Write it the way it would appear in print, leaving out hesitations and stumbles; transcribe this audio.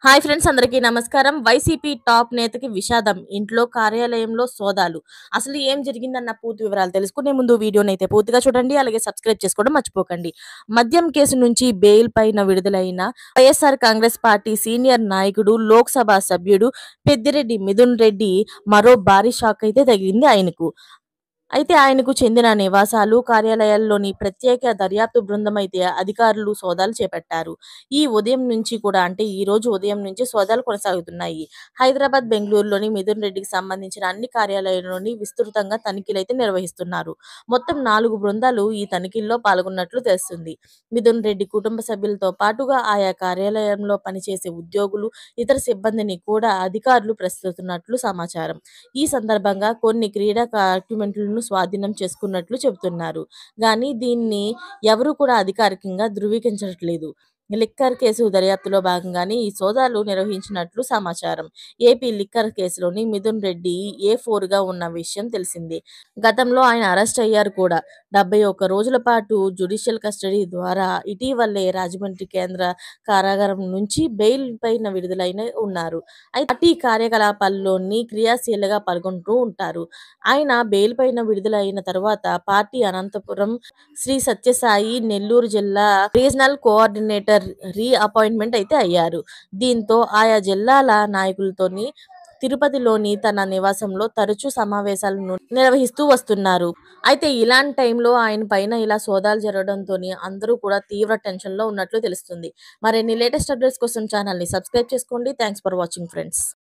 Hi friends, అందరికీ నమస్కారం. YCP top నేతకి విషాదం. ఇంట్లో కార్యాలయంలో సోదాలు. అసలు ఏం జరిగిందన్న పూర్తి వివరాలు తెలుసుకునే ముందు వీడియోనైతే పూర్తిగా చూడండి. అలాగే సబ్స్క్రైబ్ చేసుకోవడం మర్చిపోకండి. మద్యం కేసు నుంచి బెయిల్ పైన విడుదలైన వైఎస్ఆర్ కాంగ్రెస్ పార్టీ సీనియర్ నాయకుడు, లోక్సభ సభ్యుడు పెద్దిరెడ్డి మిథున్ రెడ్డి మరో భారీ షాక్ అయితే తగిలింది ఆయనకు. అయితే ఆయనకు చెందిన నివాసాలు, కార్యాలయాల్లోని ప్రత్యేక దర్యాప్తు బృందం అయితే అధికారులు సోదాలు చేపట్టారు. ఈ ఉదయం నుంచి కూడా అంటే ఈ రోజు ఉదయం నుంచి సోదాలు కొనసాగుతున్నాయి. హైదరాబాద్, బెంగుళూరులోని మిథున్ రెడ్డికి సంబంధించిన అన్ని కార్యాలయాల్లోని విస్తృతంగా తనిఖీలైతే నిర్వహిస్తున్నారు. మొత్తం 4 బృందాలు ఈ తనిఖీల్లో పాల్గొన్నట్లు తెలుస్తుంది. మిథున్ రెడ్డి కుటుంబ సభ్యులతో పాటుగా ఆయా కార్యాలయంలో పనిచేసే ఉద్యోగులు, ఇతర సిబ్బందిని కూడా అధికారులు ప్రశ్నిస్తున్నట్లు సమాచారం. ఈ సందర్భంగా కొన్ని క్రీడా డాక్యుమెంట్లను స్వాధీనం చేసుకున్నట్లు చెబుతున్నారు. గానీ దీన్ని ఎవరు కూడా అధికారికంగా ధృవీకరించట్లేదు. లిక్కర్ కేసు దర్యాప్తులో భాగంగానే ఈ సోదాలు నిర్వహించినట్లు సమాచారం. ఏపీ లిక్కర్ కేసులోని మిథున్ రెడ్డి A4గా ఉన్న విషయం తెలిసిందే. గతంలో ఆయన అరెస్ట్ అయ్యారు కూడా. 71 రోజుల పాటు జ్యుడిషియల్ కస్టడీ ద్వారా ఇటీవలే రాజమండ్రి కేంద్ర కారాగారం నుంచి బెయిల్ పైన విడుదలైన ఉన్నారు. అయితే పార్టీ కార్యకలాపాల్లోని క్రియాశీలగా పాల్గొంటూ ఉంటారు. ఆయన బెయిల్ పైన విడుదలైన తర్వాత పార్టీ అనంతపురం శ్రీ సత్యసాయి నెల్లూరు జిల్లా రీజనల్ కోఆర్డినేటర్ అపాయింట్మెంట్ అయితే అయ్యారు. దీంతో ఆయా జిల్లాల నాయకులతోని తిరుపతిలోని తన నివాసంలో తరచూ సమావేశాలను నిర్వహిస్తూ వస్తున్నారు. అయితే ఇలాంటి టైంలో ఆయన పైన ఇలా సోదాలు జరగడంతోని అందరూ కూడా తీవ్ర టెన్షన్‌లో ఉన్నట్లు తెలుస్తుంది. మరిన్ని లేటెస్ట్ అప్డేట్స్ కోసం ఛానల్‌ని సబ్స్క్రైబ్ చేసుకోండి. Thanks for watching friends.